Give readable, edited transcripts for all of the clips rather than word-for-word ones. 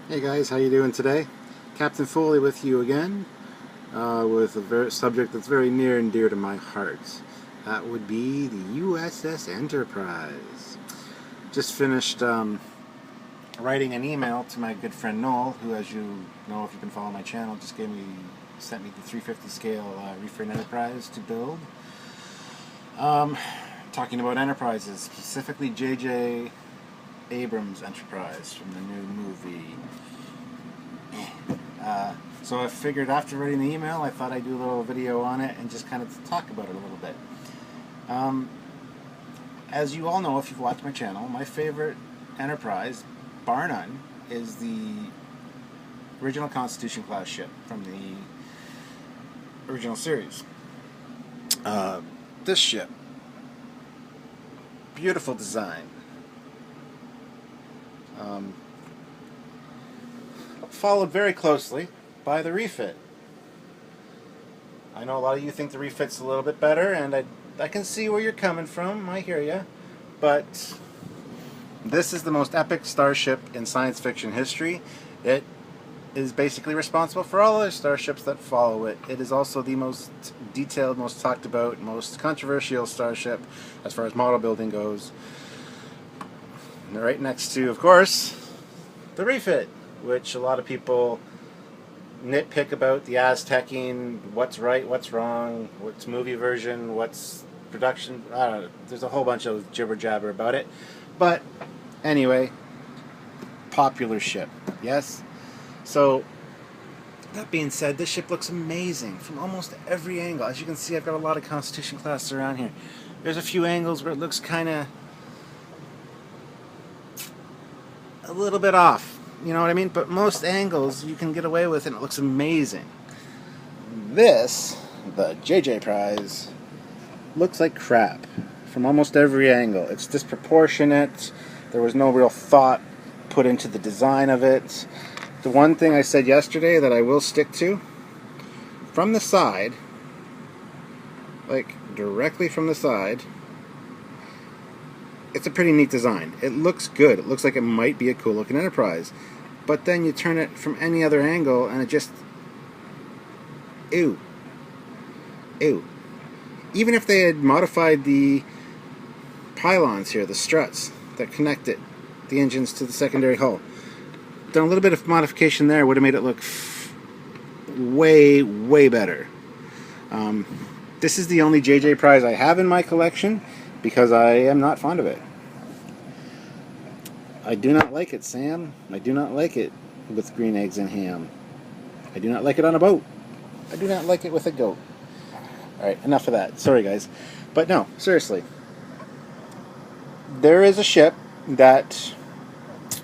Hey guys, how you doing today? Captain Foley with you again, with a subject that's very near and dear to my heart. That would be the USS Enterprise. Just finished writing an email to my good friend Noel, who, as you know if you've been following my channel, just sent me the 350 scale reframe Enterprise to build. Talking about Enterprises, specifically J.J. Abrams' Enterprise from the new movie. So I figured after writing the email, I thought I'd do a little video on it and just kind of talk about it a little bit. As you all know, if you've watched my channel, my favorite Enterprise, bar none, is the original Constitution class ship from the original series. This ship, beautiful design. Followed very closely by the refit. I know a lot of you think the refit's a little bit better, and I can see where you're coming from. I hear you. But this is the most epic starship in science fiction history. It is basically responsible for all other starships that follow it. It is also the most detailed, most talked about, most controversial starship as far as model building goes. And right next to, of course, the refit, which a lot of people nitpick about the Aztecing, what's right, what's wrong, what's movie version, what's production. I don't know. There's a whole bunch of jibber jabber about it. But anyway, popular ship, yes? So, that being said, this ship looks amazing from almost every angle. As you can see, I've got a lot of Constitution classes around here. There's a few angles where it looks kind of a little bit off. You know what I mean? But most angles you can get away with and it looks amazing. This, the JJ Prize, looks like crap from almost every angle. It's disproportionate. There was no real thought put into the design of it. The one thing I said yesterday that I will stick to, from the side, like directly from the side, it's a pretty neat design. It looks good. It looks like it might be a cool looking Enterprise. But then you turn it from any other angle and it just... ew. Ew. Even if they had modified the pylons here, the struts that connect it, the engines to the secondary hull, done a little bit of modification there would have made it look way, way better. This is the only JJ Prize I have in my collection because I am not fond of it. I do not like it, Sam. I do not like it with green eggs and ham. I do not like it on a boat. I do not like it with a goat. Alright, enough of that. Sorry, guys. But no, seriously. There is a ship that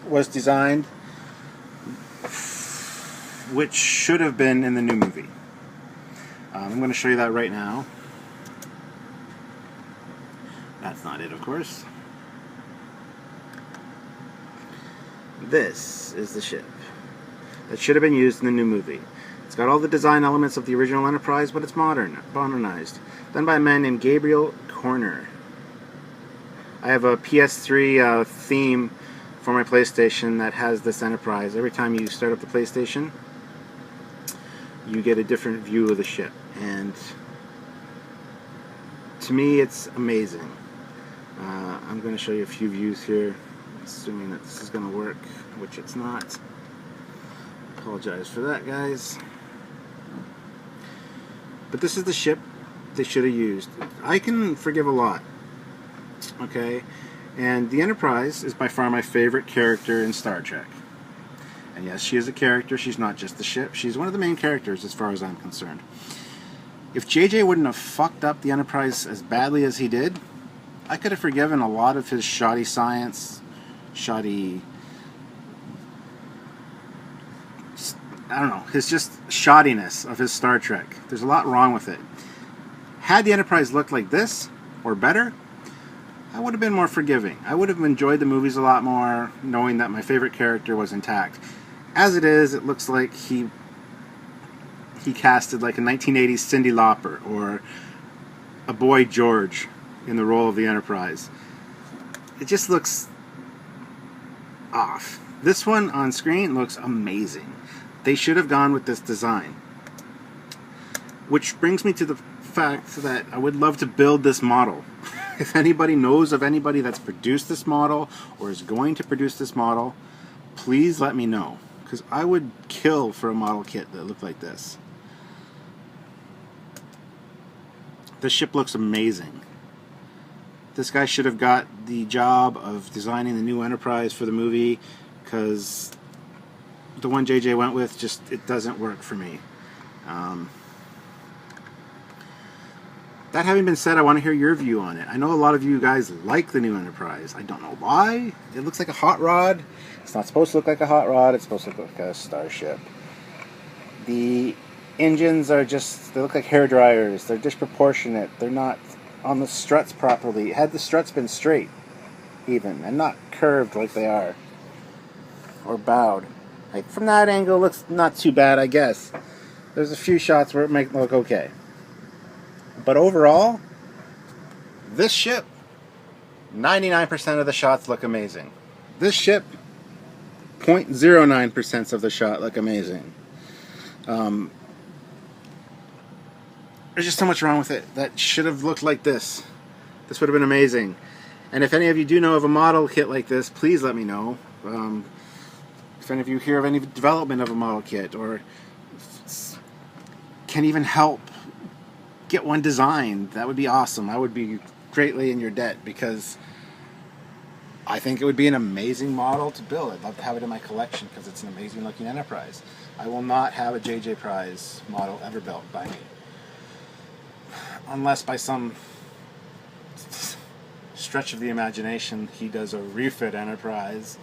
was designed which should have been in the new movie. I'm going to show you that right now. That's not it, of course. This is the ship that should have been used in the new movie. It's got all the design elements of the original Enterprise, but it's modernized. Done by a man named Gabriel Corner. I have a PS3 theme for my PlayStation that has this Enterprise. Every time you start up the PlayStation, you get a different view of the ship. And to me, it's amazing. I'm going to show you a few views here, assuming that this is going to work, which it's not. Apologize for that, guys. But this is the ship they should have used. I can forgive a lot, okay? And the Enterprise is by far my favorite character in Star Trek. And yes, she is a character. She's not just the ship. She's one of the main characters as far as I'm concerned. If JJ wouldn't have fucked up the Enterprise as badly as he did, I could have forgiven a lot of his shoddy science, shoddy... I don't know, his just shoddiness of his Star Trek. There's a lot wrong with it. Had the Enterprise looked like this, or better, I would have been more forgiving. I would have enjoyed the movies a lot more, knowing that my favorite character was intact. As it is, it looks like he casted like a 1980s Cyndi Lauper, or a Boy George in the role of the Enterprise. It just looks off. This one on screen looks amazing. They should have gone with this design. Which brings me to the fact that I would love to build this model. If anybody knows of anybody that's produced this model or is going to produce this model, please let me know, because I would kill for a model kit that looked like this. This ship looks amazing. This guy should have got the job of designing the new Enterprise for the movie, because the one JJ went with, just, it doesn't work for me. That having been said, I want to hear your view on it. I know a lot of you guys like the new Enterprise. I don't know why. It looks like a hot rod. It's not supposed to look like a hot rod. It's supposed to look like a starship. The engines are just, they look like hair dryers. They're disproportionate. They're not on the struts properly. Had the struts been straight, even, and not curved like they are, or bowed. Like, from that angle, it looks not too bad, I guess. There's a few shots where it might look okay. But overall, this ship, 99% of the shots look amazing. This ship, 0.09% of the shot look amazing. There's just so much wrong with it. That should have looked like this. This would have been amazing. And if any of you do know of a model kit like this, please let me know. If any of you hear of any development of a model kit, or can even help get one designed, that would be awesome. I would be greatly in your debt, because I think it would be an amazing model to build. I'd love to have it in my collection because it's an amazing looking Enterprise. I will not have a JJ Prize model ever built by me, unless by some stretch of the imagination he does a refit Enterprise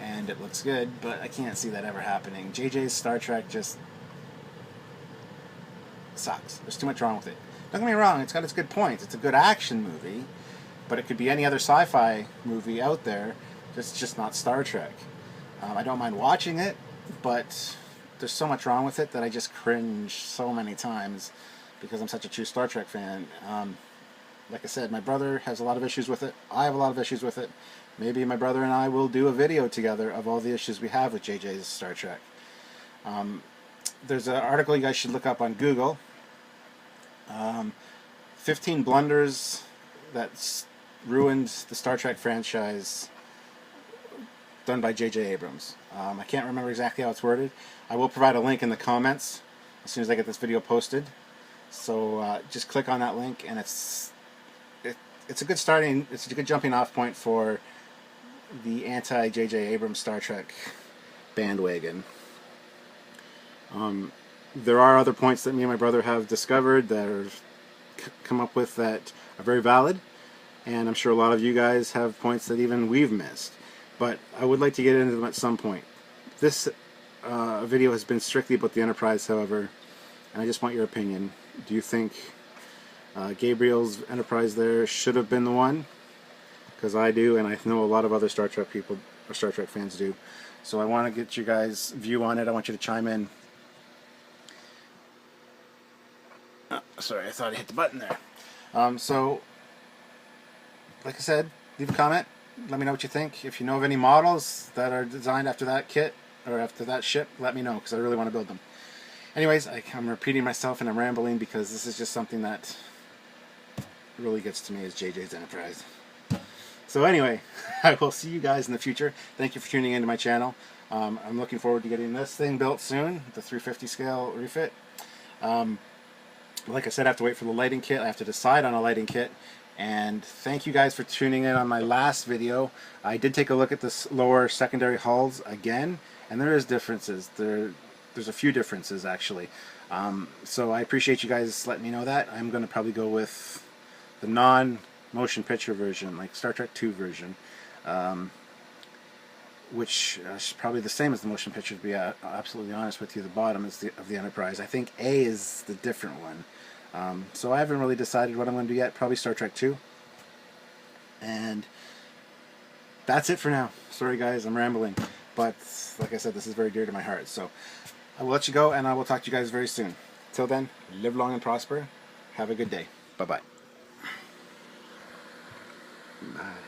and it looks good, but I can't see that ever happening. JJ's Star Trek just sucks. There's too much wrong with it. Don't get me wrong, it's got its good points. It's a good action movie, but it could be any other sci-fi movie out there. It's just not Star Trek. I don't mind watching it, but there's so much wrong with it that I just cringe so many times because I'm such a true Star Trek fan. Like I said, my brother has a lot of issues with it. I have a lot of issues with it. Maybe my brother and I will do a video together of all the issues we have with JJ's Star Trek. There's an article you guys should look up on Google. 15 blunders that ruined the Star Trek franchise, done by J.J. Abrams. I can't remember exactly how it's worded. I will provide a link in the comments as soon as I get this video posted. So just click on that link, and it's a good starting, it's a good jumping off point for the anti-J.J. Abrams Star Trek bandwagon. There are other points that me and my brother have discovered that are come up with that are very valid, and I'm sure a lot of you guys have points that even we've missed, but I would like to get into them at some point. This video has been strictly about the Enterprise, however, and I just want your opinion. Do you think Gabriel's Enterprise there should have been the one? Because I do, and I know a lot of other Star Trek people, or Star Trek fans do. So I want to get you guys' view on it. I want you to chime in. Oh, sorry, I thought I hit the button there. So, like I said, leave a comment. Let me know what you think. If you know of any models that are designed after that kit, or after that ship, let me know, because I really want to build them. Anyways, I'm repeating myself and I'm rambling because this is just something that really gets to me as JJ's Enterprise. So anyway, I will see you guys in the future. Thank you for tuning into my channel. I'm looking forward to getting this thing built soon, the 350 scale refit. Like I said, I have to wait for the lighting kit. I have to decide on a lighting kit. And thank you guys for tuning in on my last video. I did take a look at the lower secondary hulls again, and there is differences. There's a few differences actually. So I appreciate you guys letting me know that. I'm going to probably go with the non-motion picture version, like Star Trek 2 version, which is probably the same as the motion picture, to be absolutely honest with you. The bottom is of the Enterprise. I think A is the different one. So I haven't really decided what I'm going to do yet. Probably Star Trek 2. And that's it for now. Sorry guys, I'm rambling. But like I said, this is very dear to my heart. So I will let you go, and I will talk to you guys very soon. Till then, live long and prosper. Have a good day. Bye-bye. Bye.